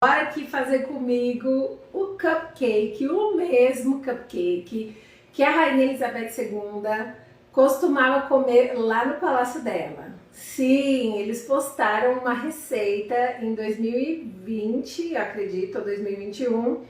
Bora aqui fazer comigo o cupcake, o mesmo cupcake que a Rainha Elizabeth II costumava comer lá no palácio dela. Sim, eles postaram uma receita em 2020, acredito, ou 2021,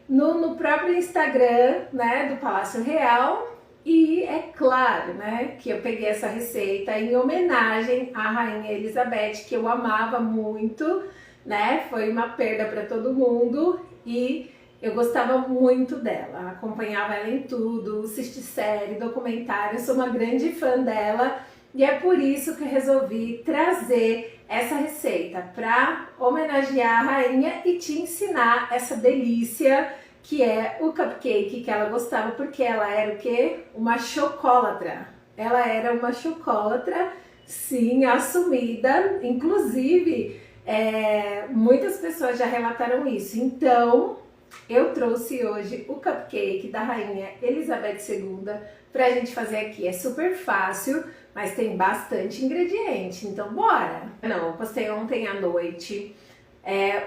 no próprio Instagram, né, do Palácio Real. E é claro, né, que eu peguei essa receita em homenagem à Rainha Elizabeth, que eu amava muito, né? Foi uma perda para todo mundo e eu gostava muito dela, acompanhava ela em tudo, assisti série, documentário, sou uma grande fã dela e é por isso que eu resolvi trazer essa receita para homenagear a rainha e te ensinar essa delícia que é o cupcake que ela gostava, porque ela era o quê? Uma chocolatra. Ela era uma chocolatra, sim, assumida, inclusive muitas pessoas já relataram isso. Então, eu trouxe hoje o cupcake da Rainha Elizabeth II pra gente fazer aqui. É super fácil, mas tem bastante ingrediente. Então, bora! Não, eu postei ontem à noite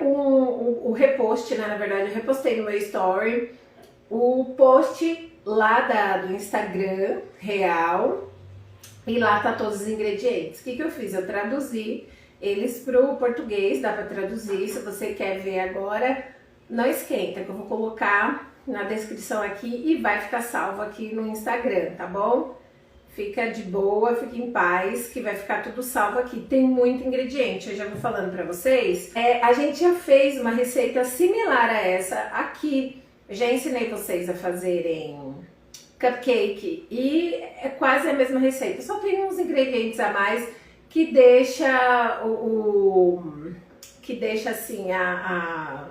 o repost, né? Na verdade, eu repostei no meu story o post lá do Instagram real e lá tá todos os ingredientes. O que eu fiz? Eu traduzi eles pro português, dá para traduzir. Se você quer ver agora, não esquenta, que eu vou colocar na descrição aqui e vai ficar salvo aqui no Instagram, tá bom? Fica de boa, fica em paz, que vai ficar tudo salvo aqui. Tem muito ingrediente, eu já vou falando para vocês. A gente já fez uma receita similar a essa aqui. Já ensinei vocês a fazerem cupcake e é quase a mesma receita. Só tem uns ingredientes a mais que deixa assim a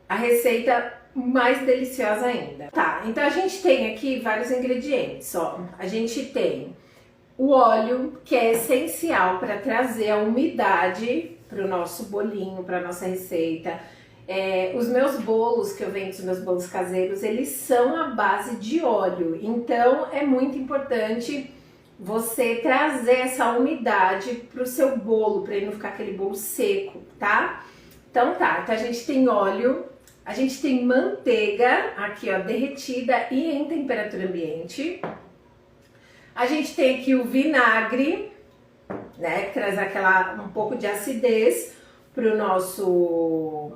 receita mais deliciosa ainda. Tá, então a gente tem aqui vários ingredientes, ó. A gente tem o óleo, que é essencial para trazer a umidade para o nosso bolinho, para nossa receita. Os meus bolos que eu vendo, os meus bolos caseiros, eles são à base de óleo. Então é muito importante você trazer essa umidade para o seu bolo, para ele não ficar aquele bolo seco, tá? Então a gente tem óleo. A gente tem manteiga aqui, ó, derretida e em temperatura ambiente. A gente tem aqui o vinagre, né, que traz um pouco de acidez pro nosso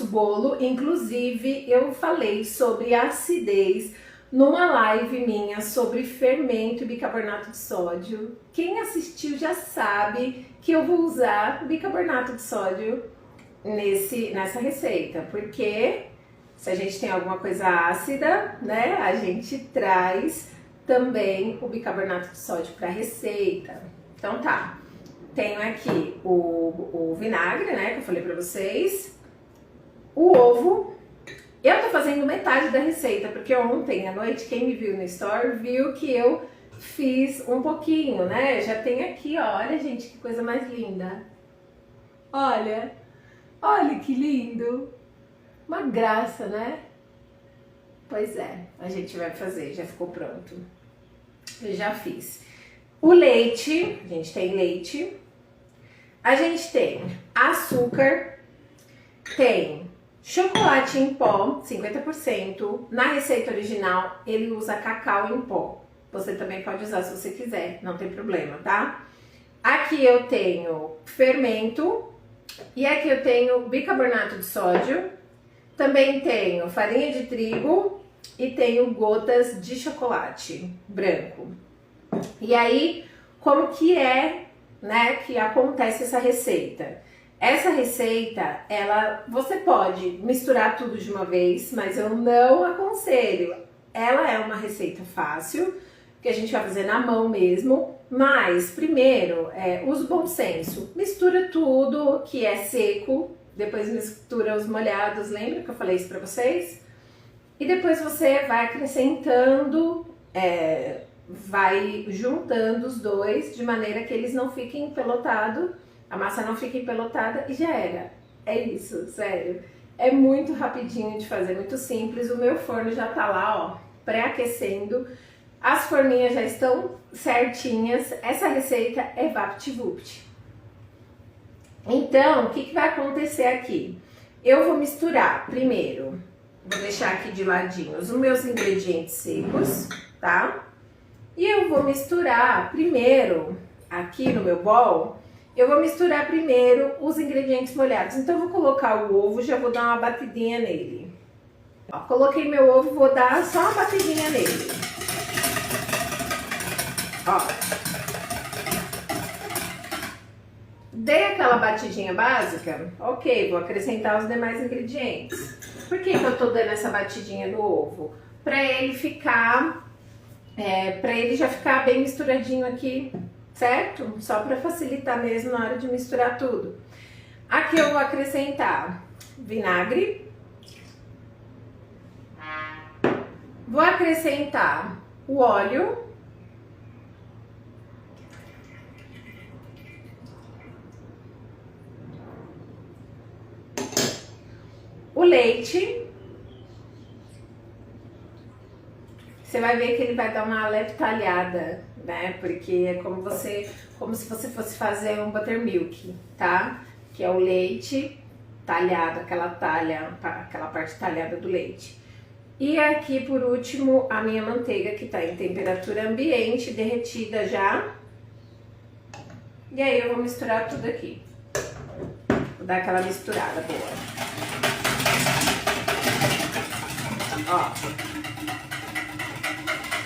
bolo. Inclusive, eu falei sobre acidez numa live minha sobre fermento e bicarbonato de sódio. Quem assistiu já sabe que eu vou usar bicarbonato de sódio nessa receita, porque se a gente tem alguma coisa ácida, né, a gente traz também o bicarbonato de sódio para a receita. Então tenho aqui o vinagre, né, que eu falei para vocês, o ovo. Eu tô fazendo metade da receita, porque ontem à noite, quem me viu no story, viu que eu fiz um pouquinho, né, já tem aqui, ó, olha gente, que coisa mais linda, olha que lindo! Uma graça, né? Pois é, a gente vai fazer, já ficou pronto. Eu já fiz. O leite, a gente tem leite. A gente tem açúcar. Tem chocolate em pó, 50%. Na receita original, ele usa cacau em pó. Você também pode usar se você quiser, não tem problema, tá? Aqui eu tenho fermento. E aqui eu tenho bicarbonato de sódio, também tenho farinha de trigo e tenho gotas de chocolate branco. E aí, como que né, que acontece essa receita? Essa receita, você pode misturar tudo de uma vez, mas eu não aconselho. Ela é uma receita fácil, que a gente vai fazer na mão mesmo. Mas, primeiro, usa o bom senso. Mistura tudo que é seco, depois mistura os molhados, lembra que eu falei isso pra vocês? E depois você vai acrescentando, vai juntando os dois, de maneira que eles não fiquem empelotados, a massa não fique empelotada e já era. É isso, sério. É muito rapidinho de fazer, muito simples. O meu forno já tá lá, ó, pré-aquecendo. As forminhas já estão certinhas. Essa receita é VaptVupt. Então, o que vai acontecer aqui? eu vou misturar primeiro, vou deixar aqui de ladinho os meus ingredientes secos, tá? E eu vou misturar primeiro, aqui no meu bowl, eu vou misturar primeiro os ingredientes molhados. Então eu vou colocar o ovo, já vou dar uma batidinha nele. Ó, coloquei meu ovo, vou dar só uma batidinha nele. Ó. Dei aquela batidinha básica, ok, vou acrescentar os demais ingredientes. Por que eu tô dando essa batidinha no ovo? Pra ele ficar, pra ele já ficar bem misturadinho aqui, certo? Só pra facilitar mesmo na hora de misturar tudo. Aqui eu vou acrescentar vinagre. Vou acrescentar o óleo. O leite. Você vai ver que ele vai dar uma leve talhada, né? Porque é como se você fosse fazer um buttermilk, tá? Que é o leite talhado, aquela parte talhada do leite. E aqui, por último, a minha manteiga, que tá em temperatura ambiente, derretida já. E aí eu vou misturar tudo aqui. Vou dar aquela misturada boa. Ó.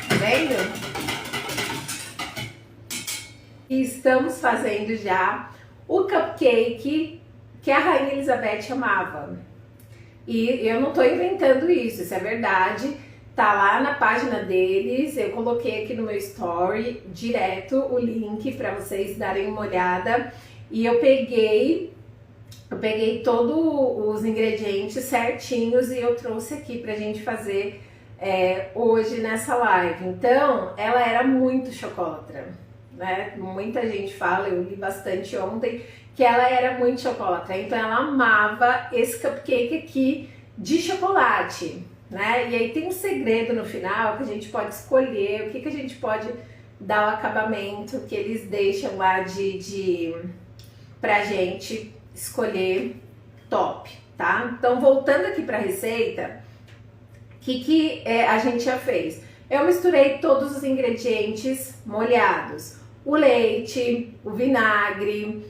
Tá vendo? E estamos fazendo já o cupcake que a Rainha Elizabeth amava. E eu não tô inventando isso é verdade. Tá lá na página deles, eu coloquei aqui no meu story direto o link para vocês darem uma olhada. E eu peguei todos os ingredientes certinhos e eu trouxe aqui pra gente fazer hoje nessa live. Então, ela era muito chocolatra, né? Muita gente fala, eu li bastante ontem, que ela era muito chocolatra. Então, ela amava esse cupcake aqui de chocolate, né? E aí tem um segredo no final que a gente pode escolher o que a gente pode dar o acabamento que eles deixam lá pra gente escolher top, tá? Então, voltando aqui para a receita, o que a gente já fez? Eu misturei todos os ingredientes molhados, o leite, o vinagre,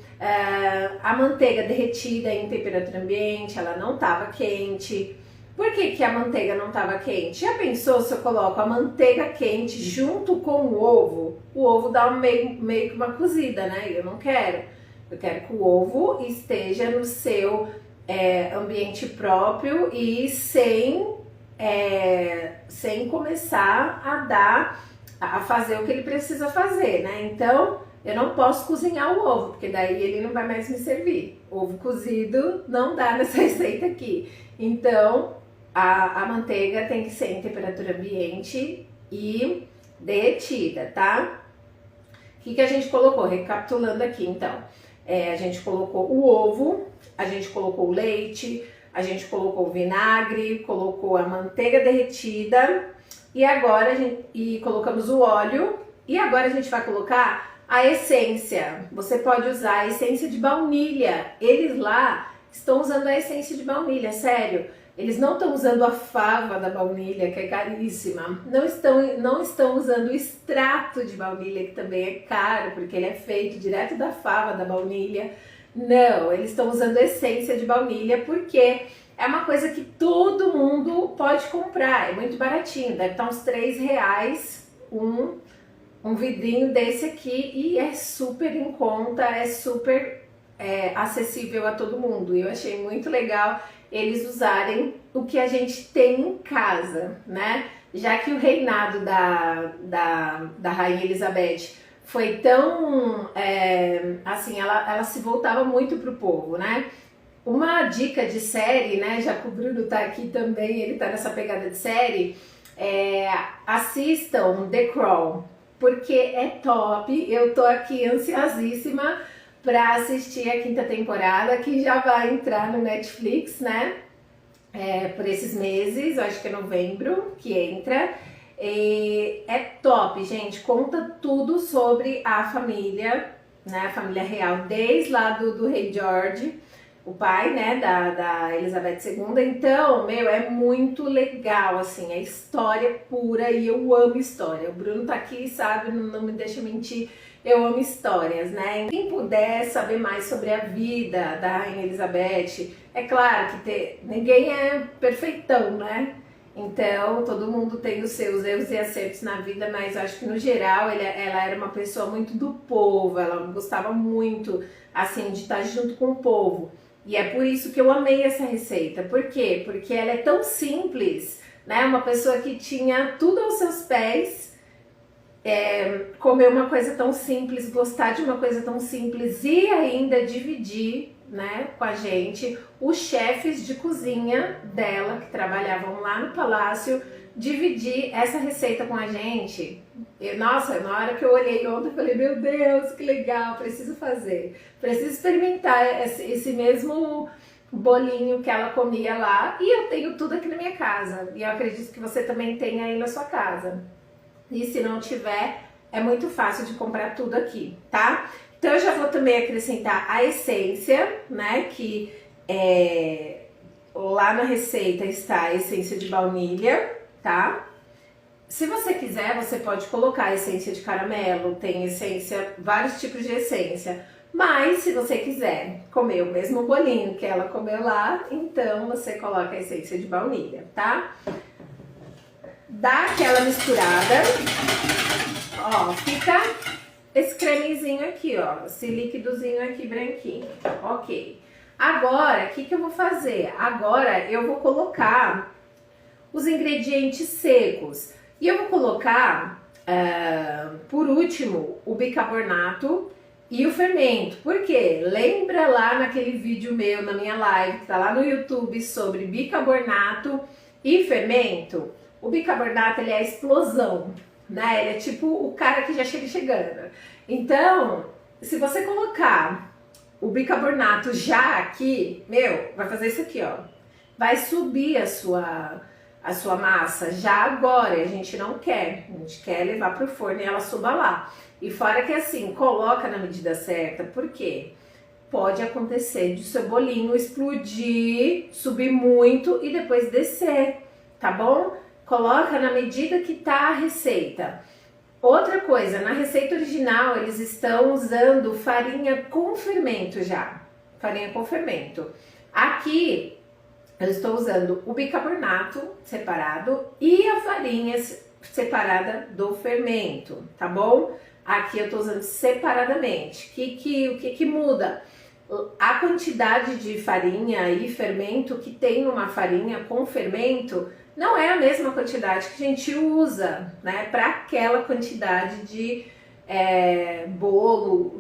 a manteiga derretida em temperatura ambiente, ela não estava quente. Por que a manteiga não estava quente? Já pensou se eu coloco a manteiga quente junto com o ovo? O ovo dá meio que uma cozida, né? Eu não quero. Eu quero que o ovo esteja no seu ambiente próprio e sem começar a fazer o que ele precisa fazer, né? Então, eu não posso cozinhar o ovo, porque daí ele não vai mais me servir. Ovo cozido não dá nessa receita aqui. Então, a manteiga tem que ser em temperatura ambiente e derretida, tá? O que a gente colocou? Recapitulando aqui, então. A gente colocou o ovo, a gente colocou o leite, a gente colocou o vinagre, colocou a manteiga derretida e agora colocamos o óleo e agora a gente vai colocar a essência. Você pode usar a essência de baunilha. Eles lá estão usando a essência de baunilha, sério. Eles não estão usando a fava da baunilha, que é caríssima. Não estão usando o extrato de baunilha, que também é caro, porque ele é feito direto da fava da baunilha. Não, eles estão usando a essência de baunilha, porque é uma coisa que todo mundo pode comprar. É muito baratinho, deve estar uns R$3 um vidrinho desse aqui. E é super em conta, é super acessível a todo mundo. E eu achei muito legal eles usarem o que a gente tem em casa, né? Já que o reinado da Rainha Elizabeth foi tão, assim, ela se voltava muito pro povo, né? Uma dica de série, né? Já que o Bruno tá aqui também, ele tá nessa pegada de série, assistam The Crown, porque é top. Eu tô aqui ansiosíssima para assistir a 5ª temporada, que já vai entrar no Netflix, né? Por esses meses, eu acho que é novembro que entra. E é top, gente. Conta tudo sobre a família, né? A família real, desde lá do rei George, o pai, né, da Elizabeth II. Então, meu, é muito legal, assim, é história pura e eu amo história. O Bruno tá aqui, sabe, não me deixa mentir, eu amo histórias, né? Quem puder saber mais sobre a vida da Rainha Elizabeth, é claro que ninguém é perfeitão, né? Então, todo mundo tem os seus erros e acertos na vida, mas eu acho que no geral ela era uma pessoa muito do povo, ela gostava muito, assim, de estar junto com o povo. E é por isso que eu amei essa receita. Por quê? Porque ela é tão simples, né? Uma pessoa que tinha tudo aos seus pés, comer uma coisa tão simples, gostar de uma coisa tão simples e ainda dividir, né, com a gente. Os chefes de cozinha dela, que trabalhavam lá no palácio, dividir essa receita com a gente. Nossa, na hora que eu olhei ontem, eu falei, meu Deus, que legal, preciso fazer. Preciso experimentar esse mesmo bolinho que ela comia lá. E eu tenho tudo aqui na minha casa. E eu acredito que você também tem aí na sua casa. E se não tiver, é muito fácil de comprar tudo aqui, tá? Então eu já vou também acrescentar a essência, né? Que lá na receita está a essência de baunilha, tá? Se você quiser, você pode colocar a essência de caramelo, tem essência, vários tipos de essência. Mas se você quiser comer o mesmo bolinho que ela comeu lá, então você coloca a essência de baunilha, tá? Dá aquela misturada, ó, fica esse cremezinho aqui, ó, esse líquidozinho aqui branquinho, ok. Agora, o que eu vou fazer? Agora eu vou colocar os ingredientes secos e eu vou colocar, por último, o bicarbonato e o fermento. Por quê? Lembra lá naquele vídeo meu, na minha live, que tá lá no YouTube, sobre bicarbonato e fermento? O bicarbonato, ele é a explosão, né? Ele é tipo o cara que já chega chegando. Então, se você colocar o bicarbonato já aqui, meu, vai fazer isso aqui, ó. Vai subir a sua massa já agora. E a gente não quer. A gente quer levar pro forno e ela suba lá. E fora que assim, coloca na medida certa. Por quê? Pode acontecer de seu bolinho explodir, subir muito e depois descer, tá bom? Coloca na medida que tá a receita. Outra coisa, na receita original eles estão usando farinha com fermento já. Farinha com fermento. Aqui eu estou usando o bicarbonato separado e a farinha separada do fermento, tá bom? Aqui eu estou usando separadamente. O que muda? A quantidade de farinha e fermento que tem uma farinha com fermento não é a mesma quantidade que a gente usa, né, para aquela quantidade de bolo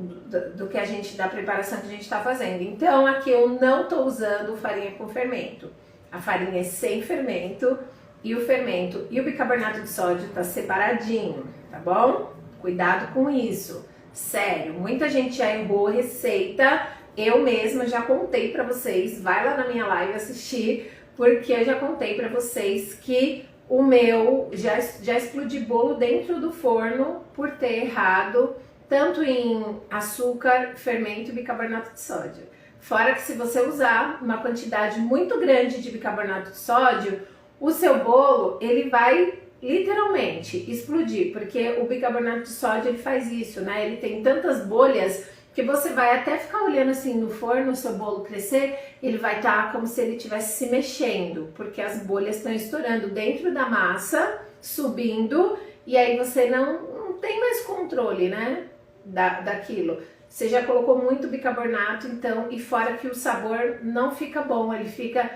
do que a gente, da preparação que a gente está fazendo. Então aqui eu não estou usando farinha com fermento. A farinha é sem fermento e o fermento e o bicarbonato de sódio tá separadinho, tá bom? Cuidado com isso. Sério, muita gente já errou receita. Eu mesma já contei para vocês, vai lá na minha live assistir, porque eu já contei para vocês que o meu já explodi bolo dentro do forno por ter errado tanto em açúcar, fermento e bicarbonato de sódio. Fora que se você usar uma quantidade muito grande de bicarbonato de sódio, o seu bolo ele vai literalmente explodir, porque o bicarbonato de sódio ele faz isso, né? Ele tem tantas bolhas que você vai até ficar olhando assim no forno, o seu bolo crescer, ele vai estar como se ele estivesse se mexendo, porque as bolhas estão estourando dentro da massa, subindo, e aí você não tem mais controle, né, daquilo. Você já colocou muito bicarbonato, então, e fora que o sabor não fica bom, ele fica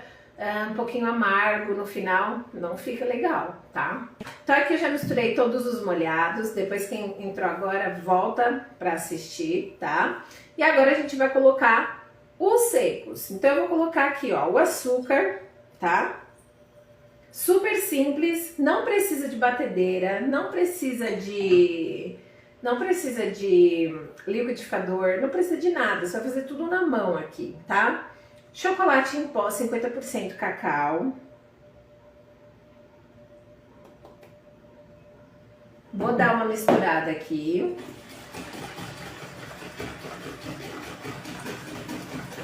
um pouquinho amargo no final, não fica legal, tá? Então aqui eu já misturei todos os molhados, depois quem entrou agora volta para assistir, tá? E agora a gente vai colocar os secos. Então eu vou colocar aqui, ó, o açúcar, tá? Super simples, não precisa de batedeira, não precisa de liquidificador, não precisa de nada, só fazer tudo na mão aqui, tá? Chocolate em pó, 50% cacau. Vou dar uma misturada aqui.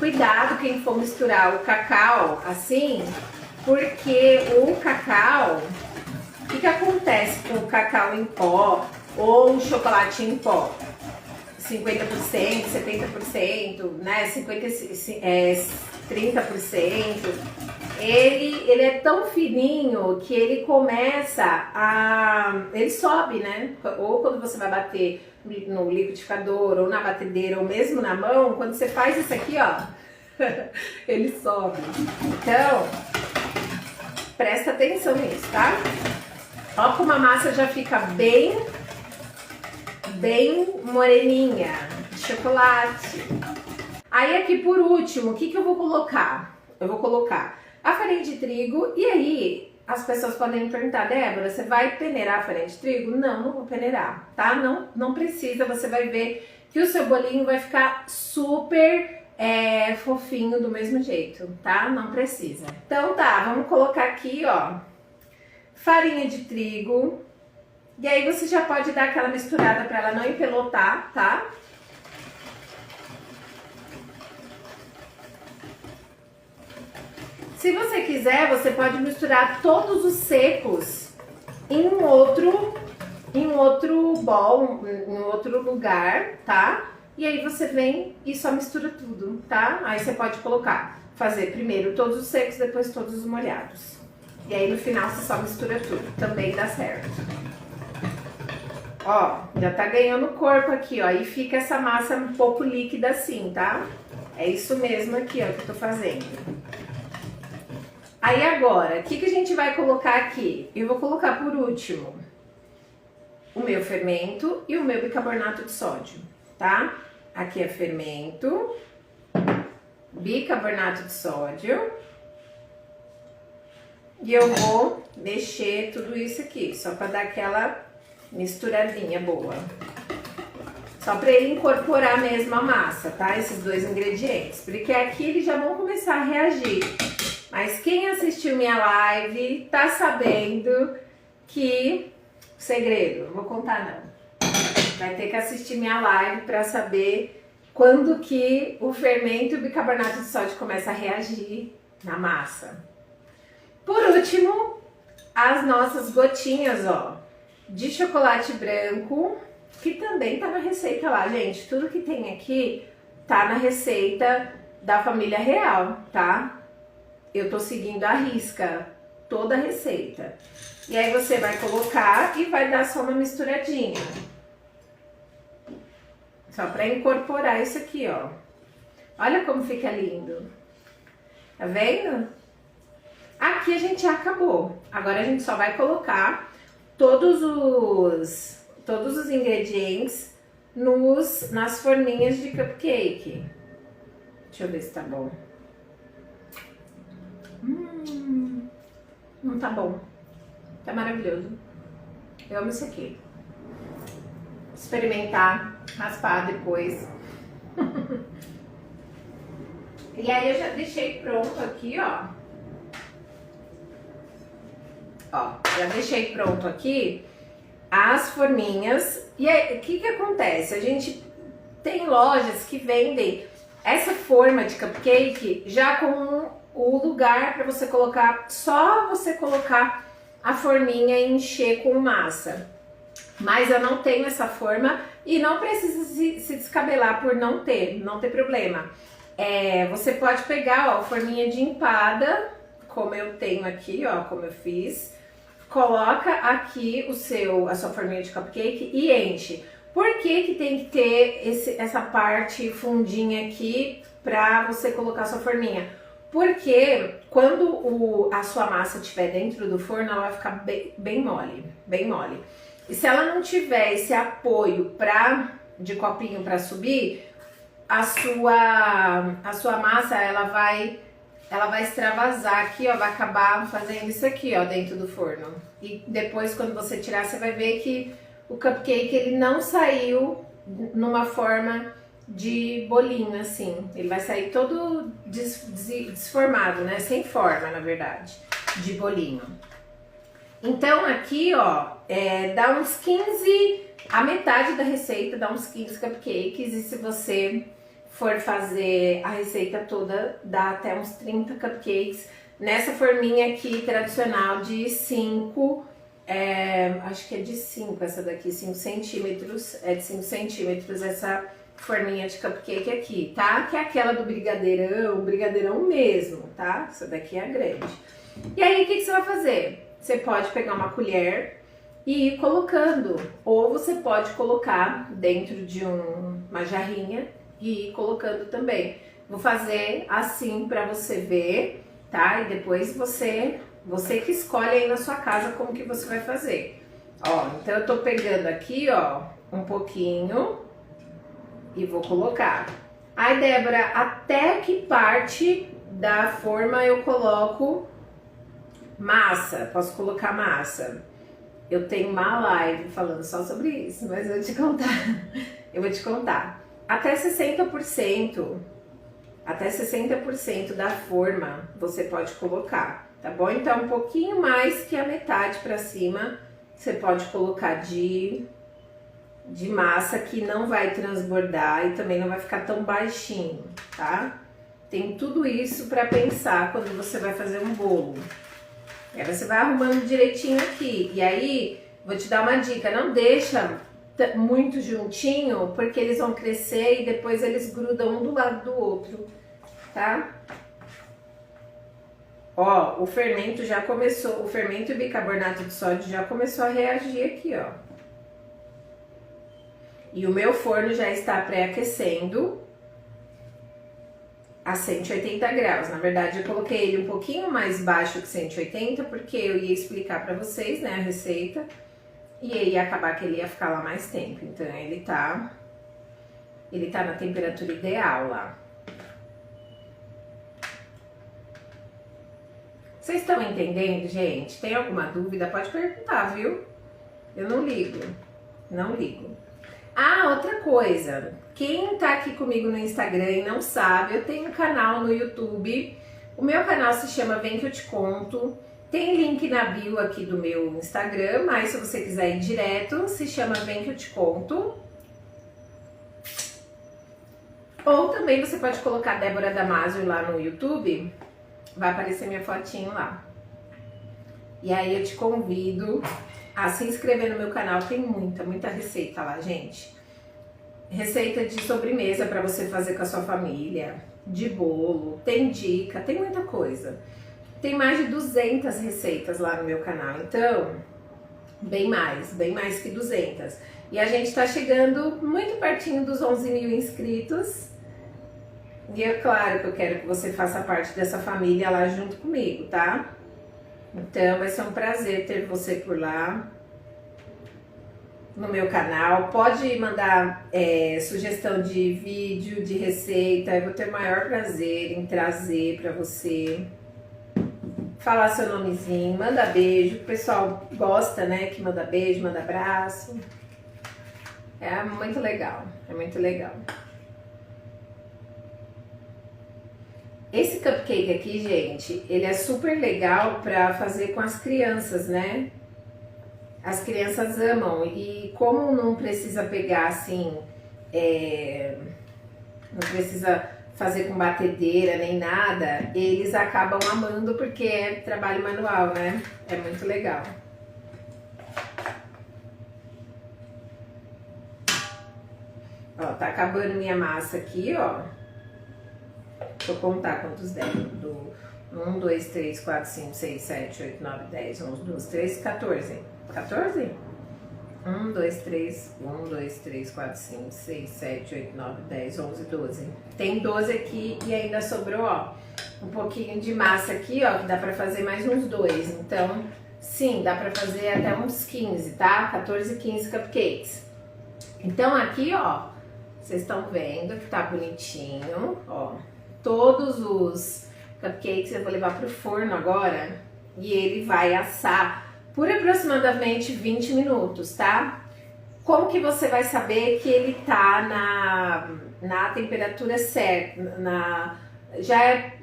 Cuidado quem for misturar o cacau assim, porque o cacau, o que acontece com o cacau em pó ou o chocolate em pó? 50%, 70%, né? 30%. Ele é tão fininho que ele começa a... ele sobe, né? Ou quando você vai bater no liquidificador, ou na batedeira, ou mesmo na mão, quando você faz isso aqui, ó, ele sobe. Então, presta atenção nisso, tá? Ó como a massa já fica bem moreninha, de chocolate. Aí aqui por último, o que eu vou colocar? Eu vou colocar a farinha de trigo. E aí as pessoas podem me perguntar: Débora, você vai peneirar a farinha de trigo? Não vou peneirar, tá? Não precisa, você vai ver que o seu bolinho vai ficar super fofinho do mesmo jeito, tá? Não precisa. Então tá, vamos colocar aqui, ó, farinha de trigo. E aí você já pode dar aquela misturada para ela não empelotar, tá? Se você quiser, você pode misturar todos os secos em um outro bowl, em outro lugar, tá? E aí você vem e só mistura tudo, tá? Aí você pode fazer primeiro todos os secos, depois todos os molhados. E aí no final você só mistura tudo, também dá certo. Ó, já tá ganhando corpo aqui, ó, e fica essa massa um pouco líquida assim, tá? É isso mesmo aqui, ó, que eu tô fazendo. Aí agora, o que a gente vai colocar aqui? Eu vou colocar por último o meu fermento e o meu bicarbonato de sódio, tá? Aqui é fermento, bicarbonato de sódio. E eu vou mexer tudo isso aqui, só para dar aquela misturadinha boa. Só para ele incorporar mesmo a massa, tá? Esses dois ingredientes, porque aqui eles já vão começar a reagir. Mas quem assistiu minha live tá sabendo que... segredo, não vou contar não. Vai ter que assistir minha live para saber quando que o fermento e o bicarbonato de sódio começa a reagir na massa. Por último, as nossas gotinhas, ó, de chocolate branco, que também tá na receita lá, gente. Tudo que tem aqui tá na receita da família real, tá? Eu tô seguindo à risca toda a receita. E aí você vai colocar e vai dar só uma misturadinha. Só pra incorporar isso aqui, ó. Olha como fica lindo. Tá vendo? Aqui a gente já acabou. Agora a gente só vai colocar todos os ingredientes nas forminhas de cupcake. Deixa eu ver se tá bom. Não tá bom. Tá maravilhoso. Eu amo isso aqui. Experimentar, raspar depois. E aí eu já deixei pronto aqui, ó. Ó, já deixei pronto aqui as forminhas. E aí, o que acontece? A gente tem lojas que vendem essa forma de cupcake já com o lugar para você colocar, só você colocar a forminha e encher com massa. Mas eu não tenho essa forma e não precisa se descabelar por não ter tem problema. Você pode pegar, ó, a forminha de empada, como eu tenho aqui, ó, como eu fiz. Coloca aqui a sua forminha de cupcake e enche. Por que tem que ter essa parte fundinha aqui pra você colocar a sua forminha? Porque quando a sua massa estiver dentro do forno, ela vai ficar bem mole, bem mole. E se ela não tiver esse apoio de copinho para subir, a sua massa ela vai extravasar aqui, ó, vai acabar fazendo isso aqui, ó, dentro do forno. E depois, quando você tirar, você vai ver que o cupcake, ele não saiu numa forma de bolinho, assim. Ele vai sair todo desformado, né? Sem forma, na verdade, de bolinho. Então, aqui, ó, dá uns 15, a metade da receita dá uns 15 cupcakes. E se você for fazer a receita toda, dá até uns 30 cupcakes nessa forminha aqui tradicional de 5, acho que é de 5 essa daqui, 5 centímetros, é de 5 centímetros essa forminha de cupcake aqui, tá? Que é aquela do brigadeirão mesmo, tá? Essa daqui é a grande. E aí, o que você vai fazer? Você pode pegar uma colher e ir colocando, ou você pode colocar dentro de uma jarrinha e ir colocando também. Vou fazer assim para você ver, tá? E depois você que escolhe aí na sua casa como que você vai fazer. Ó, então eu tô pegando aqui, ó, um pouquinho e vou colocar. Ai, Débora, até que parte da forma eu coloco massa? Posso colocar massa? Eu tenho uma live falando só sobre isso, mas eu vou te contar. Eu vou te contar. Até 60% da forma você pode colocar, tá bom? Então, um pouquinho mais que a metade para cima, você pode colocar de massa, que não vai transbordar e também não vai ficar tão baixinho, tá? Tem tudo isso para pensar quando você vai fazer um bolo. Aí você vai arrumando direitinho aqui. E aí, vou te dar uma dica, não deixa muito juntinho, porque eles vão crescer e depois eles grudam um do lado do outro, tá? Ó, o fermento já começou, o fermento e bicarbonato de sódio já começou a reagir aqui, ó. E o meu forno já está pré-aquecendo a 180 graus. Na verdade, eu coloquei ele um pouquinho mais baixo que 180, porque eu ia explicar para vocês, né, a receita. E aí ia acabar que ele ia ficar lá mais tempo. Então, ele tá na temperatura ideal lá. Vocês estão entendendo, gente? Tem alguma dúvida? Pode perguntar, viu? Eu não ligo. Não ligo. Ah, outra coisa. Quem tá aqui comigo no Instagram e não sabe, eu tenho um canal no YouTube. O meu canal se chama Vem Que Eu Te Conto. Tem link na bio aqui do meu Instagram, mas se você quiser ir direto, se chama Vem Que Eu Te Conto. Ou também você pode colocar Débora Damasio lá no YouTube, vai aparecer minha fotinho lá. E aí eu te convido a se inscrever no meu canal, tem muita receita lá, gente. Receita de sobremesa para você fazer com a sua família, de bolo, tem dica, tem muita coisa. Tem mais de 200 receitas lá no meu canal, então, bem mais que 200. E a gente tá chegando muito pertinho dos 11 mil inscritos. E é claro que eu quero que você faça parte dessa família lá junto comigo, tá? Então, vai ser um prazer ter você por lá, no meu canal. Pode mandar sugestão de vídeo, de receita, eu vou ter o maior prazer em trazer pra você. Falar seu nomezinho, manda beijo, o pessoal gosta, né, que manda beijo, manda abraço. É muito legal, é muito legal. Esse cupcake aqui, gente, ele é super legal pra fazer com as crianças, né? As crianças amam, e como não precisa pegar assim, não precisa fazer com batedeira nem nada, eles acabam amando porque é trabalho manual, né? É muito legal. Ó, tá acabando minha massa aqui, ó. Vou contar quantos der. 1, 2, 3, 4, 5, 6, 7, 8, 9, 10, 11, 12, 13, 14. 14? 1, 2, 3, 1, 2, 3, 4, 5, 6, 7, 8, 9, 10, 11, 12. Tem 12 aqui e ainda sobrou, ó, um pouquinho de massa aqui, ó, que dá pra fazer mais uns 2. Então, sim, dá pra fazer até uns 15, tá? 14, 15 cupcakes. Então, aqui, ó, vocês estão vendo que tá bonitinho, ó. Todos os cupcakes eu vou levar pro forno agora e ele vai assar por aproximadamente 20 minutos, tá? Como que você vai saber que ele tá na temperatura certa?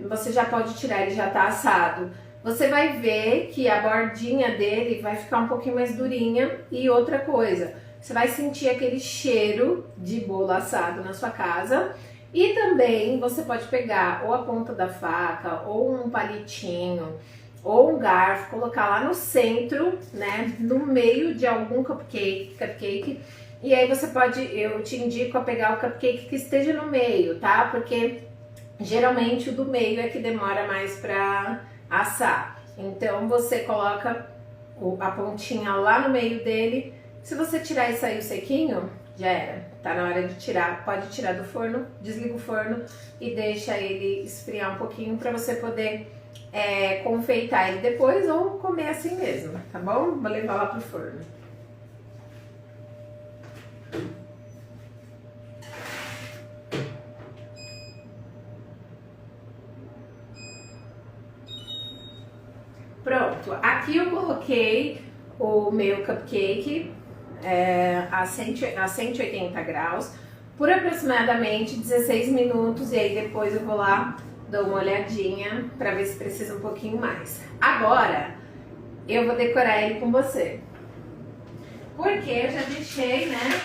Você já pode tirar, ele já tá assado. Você vai ver que a bordinha dele vai ficar um pouquinho mais durinha. E outra coisa, você vai sentir aquele cheiro de bolo assado na sua casa. E também você pode pegar ou a ponta da faca, ou um palitinho, ou um garfo, colocar lá no centro, né, no meio de algum cupcake, e aí você pode, eu te indico a pegar o cupcake que esteja no meio, tá? Porque geralmente o do meio é que demora mais pra assar. Então você coloca a pontinha lá no meio dele. Se você tirar e sair sequinho, já era. Tá na hora de tirar, pode tirar do forno, desliga o forno e deixa ele esfriar um pouquinho para você poder confeitar ele depois ou comer assim mesmo, tá bom? Vou levar lá pro forno. Pronto, aqui eu coloquei o meu cupcake a 180 graus por aproximadamente 16 minutos e aí depois eu vou lá, dou uma olhadinha para ver se precisa um pouquinho mais. Agora eu vou decorar ele com você, porque eu já deixei, né?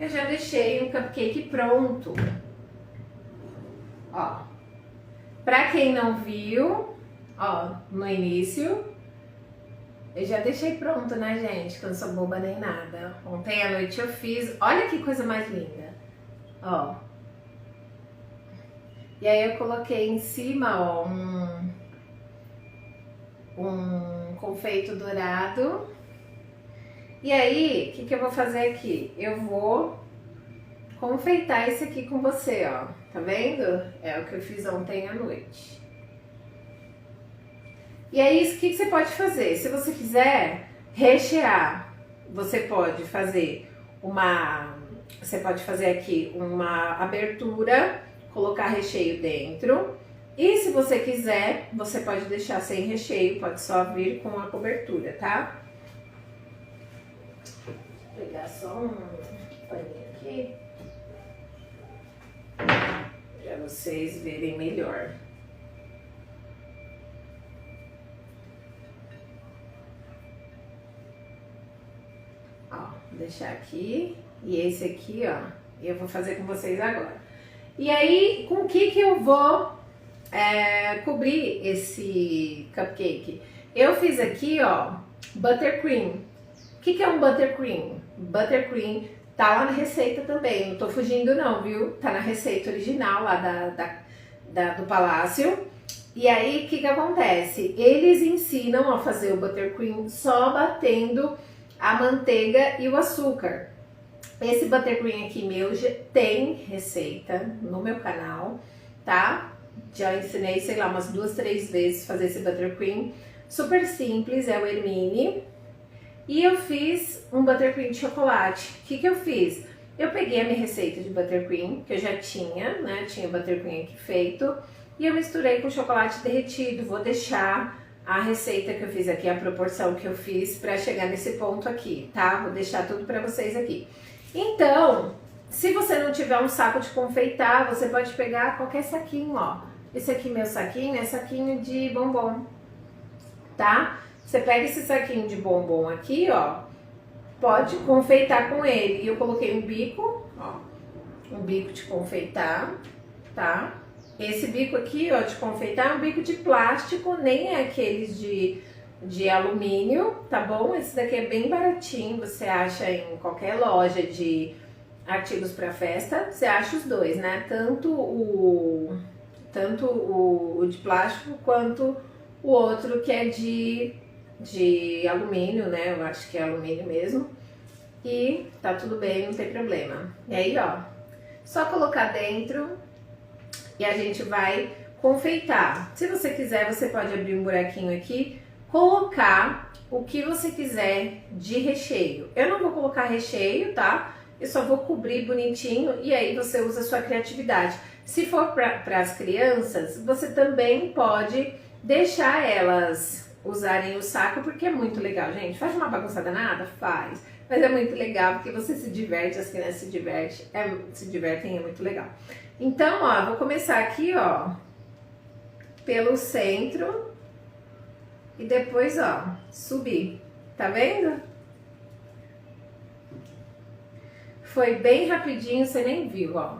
Eu já deixei o cupcake pronto. Ó, pra quem não viu, ó, no início, eu já deixei pronto, né, gente? Que eu não sou boba nem nada. Ontem à noite eu fiz, olha que coisa mais linda, ó. E aí eu coloquei em cima, ó, um confeito dourado. E aí, o que eu vou fazer aqui? Eu vou confeitar esse aqui com você, ó. Tá vendo? É o que eu fiz ontem à noite. E aí, o que você pode fazer? Se você quiser rechear, você pode fazer aqui uma abertura, colocar recheio dentro. E se você quiser, você pode deixar sem recheio, pode só vir com a cobertura, tá? Vou pegar só um paninho aqui para vocês verem melhor. Ó, vou deixar aqui. E esse aqui, ó, eu vou fazer com vocês agora. E aí, com o que eu vou cobrir esse cupcake? Eu fiz aqui, ó, buttercream. O que é um buttercream? Buttercream tá lá na receita também, não tô fugindo não, viu? Tá na receita original lá do Palácio. E aí, o que acontece? Eles ensinam a fazer o buttercream só batendo a manteiga e o açúcar. Esse buttercream aqui meu já tem receita no meu canal, tá? Já ensinei, sei lá, umas 2, 3 vezes fazer esse buttercream. Super simples, é o Hermine. E eu fiz um buttercream de chocolate. O que eu fiz? Eu peguei a minha receita de buttercream, que eu já tinha, né? Tinha o buttercream aqui feito. E eu misturei com chocolate derretido. Vou deixar a receita que eu fiz aqui, a proporção que eu fiz pra chegar nesse ponto aqui, tá? Vou deixar tudo pra vocês aqui. Então, se você não tiver um saco de confeitar, você pode pegar qualquer saquinho, ó. Esse aqui, meu saquinho, é saquinho de bombom, tá? Você pega esse saquinho de bombom aqui, ó, pode confeitar com ele. E eu coloquei um bico, ó, um bico de confeitar, tá? Esse bico aqui, ó, de confeitar é um bico de plástico, nem é aqueles de alumínio, tá bom? Esse daqui é bem baratinho, você acha em qualquer loja de artigos para festa, você acha os dois, né? Tanto o de plástico quanto o outro que é de alumínio, né? Eu acho que é alumínio mesmo. E tá tudo bem, não tem problema. E aí, ó, só colocar dentro e a gente vai confeitar. Se você quiser, você pode abrir um buraquinho aqui, colocar o que você quiser de recheio. Eu não vou colocar recheio, tá? Eu só vou cobrir bonitinho e aí você usa a sua criatividade. Se for para as crianças, você também pode deixar elas usarem o saco, porque é muito legal, gente. Faz uma bagunça danada? Faz. Mas é muito legal, porque você se diverte, as crianças se divertem, é muito legal. Então, ó, vou começar aqui, ó, pelo centro e depois, ó, subir. Tá vendo? Foi bem rapidinho, você nem viu, ó.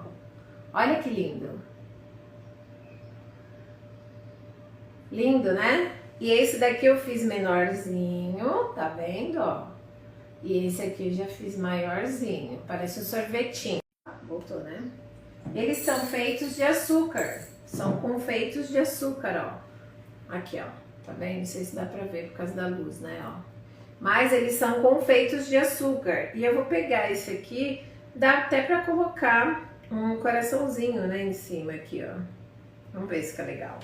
Olha que lindo. Lindo, né? E esse daqui eu fiz menorzinho, tá vendo, ó? E esse aqui eu já fiz maiorzinho, parece um sorvetinho. Voltou, né? Eles são feitos de açúcar, são confeitos de açúcar, ó. Aqui, ó, tá vendo? Não sei se dá pra ver por causa da luz, né, ó. Mas eles são confeitos de açúcar. E eu vou pegar esse aqui, dá até pra colocar um coraçãozinho, né, em cima aqui, ó. Vamos ver se fica legal.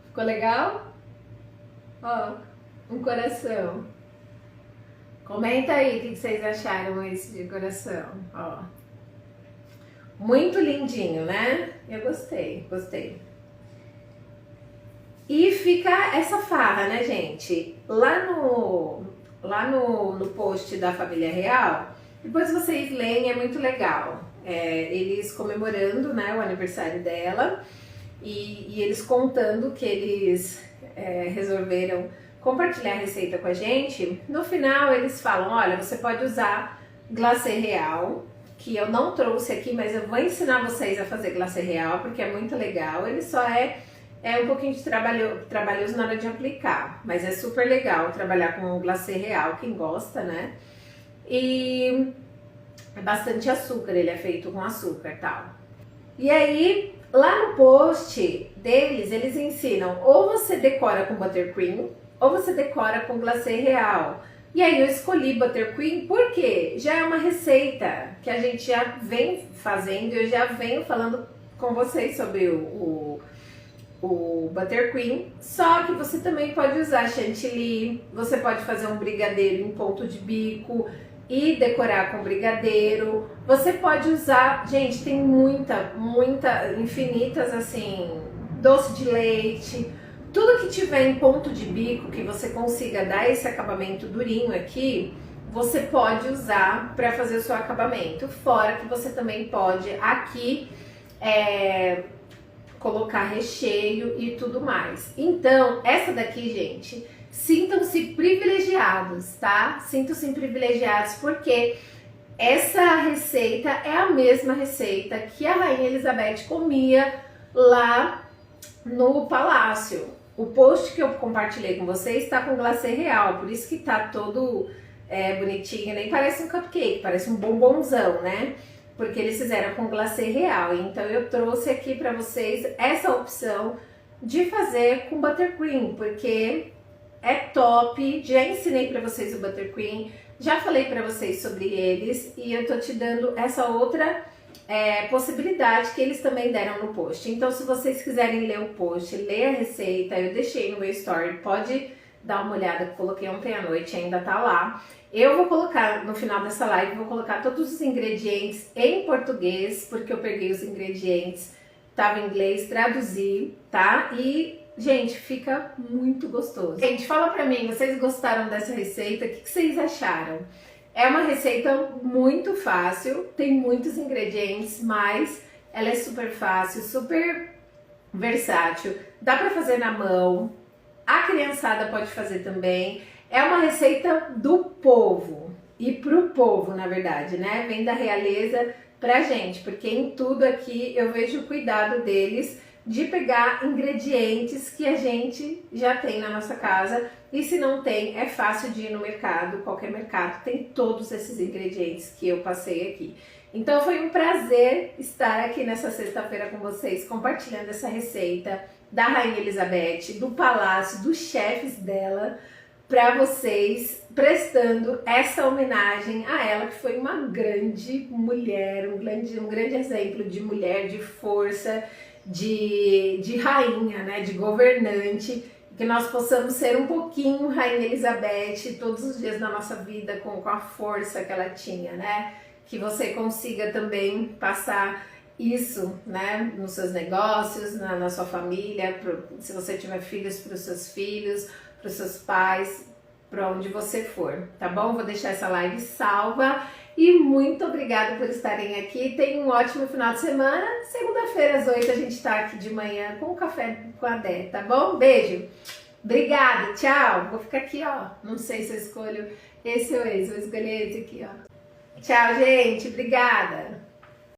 Ficou legal? Ó, um coração. Comenta aí o que vocês acharam esse de coração, ó. Muito lindinho, né? Eu gostei, gostei. E fica essa farra, né, gente? Lá no post da família real, depois vocês leem, é muito legal. Eles comemorando, né, o aniversário dela e eles contando que eles resolveram compartilhar a receita com a gente. No final eles falam, olha, você pode usar glacê real, que eu não trouxe aqui, mas eu vou ensinar vocês a fazer glacê real, porque é muito legal. Ele só é um pouquinho de trabalhoso na hora de aplicar, mas é super legal trabalhar com glacê real, quem gosta, né? E é bastante açúcar, ele é feito com açúcar e tal. E aí, lá no post deles, eles ensinam ou você decora com buttercream, ou você decora com glacê real. E aí eu escolhi buttercream porque já é uma receita que a gente já vem fazendo, eu já venho falando com vocês sobre o buttercream, só que você também pode usar chantilly, você pode fazer um brigadeiro em ponto de bico e decorar com brigadeiro. Você pode usar, gente, tem infinitas assim, doce de leite, tudo que tiver em ponto de bico que você consiga dar esse acabamento durinho aqui, você pode usar para fazer o seu acabamento. Fora que você também pode aqui colocar recheio e tudo mais. Então, essa daqui, gente, sintam-se privilegiados, tá? Sintam-se privilegiados porque essa receita é a mesma receita que a Rainha Elizabeth comia lá no palácio. O post que eu compartilhei com vocês está com glacê real, por isso que tá todo bonitinho, nem parece um cupcake, parece um bombonzão, né? Porque eles fizeram com glacê real. Então eu trouxe aqui para vocês essa opção de fazer com buttercream, porque é top. Já ensinei para vocês o buttercream, já falei para vocês sobre eles e eu tô te dando essa outra possibilidade que eles também deram no post. Então se vocês quiserem ler o post, ler a receita, eu deixei no meu story, pode dar uma olhada, que coloquei ontem à noite, ainda tá lá. Eu vou colocar, no final dessa live, vou colocar todos os ingredientes em português, porque eu peguei os ingredientes, tava em inglês, traduzi, tá? E, gente, fica muito gostoso. Gente, fala pra mim, vocês gostaram dessa receita? O que vocês acharam? É uma receita muito fácil, tem muitos ingredientes, mas ela é super fácil, super versátil, dá pra fazer na mão, a criançada pode fazer também. É uma receita do povo e pro povo, na verdade, né? Vem da realeza pra gente, porque em tudo aqui eu vejo o cuidado deles de pegar ingredientes que a gente já tem na nossa casa e se não tem, é fácil de ir no mercado, qualquer mercado tem todos esses ingredientes que eu passei aqui. Então foi um prazer estar aqui nessa sexta-feira com vocês, compartilhando essa receita da Rainha Elizabeth, do palácio, dos chefes dela, para vocês, prestando essa homenagem a ela, que foi uma grande mulher, um grande exemplo de mulher, de força, de rainha, né, de governante, que nós possamos ser um pouquinho Rainha Elizabeth todos os dias da nossa vida, com a força que ela tinha, né, que você consiga também passar isso, né, nos seus negócios, na sua família, se você tiver filhos, para os seus filhos, para os seus pais, para onde você for, tá bom? Vou deixar essa live salva e muito obrigada por estarem aqui. Tenham um ótimo final de semana. Segunda-feira às 8 a gente tá aqui de manhã com o café com a Dé, tá bom? Beijo. Obrigada, tchau. Vou ficar aqui, ó. Não sei se eu escolho esse ou esse, vou escolher esse aqui, ó. Tchau, gente. Obrigada.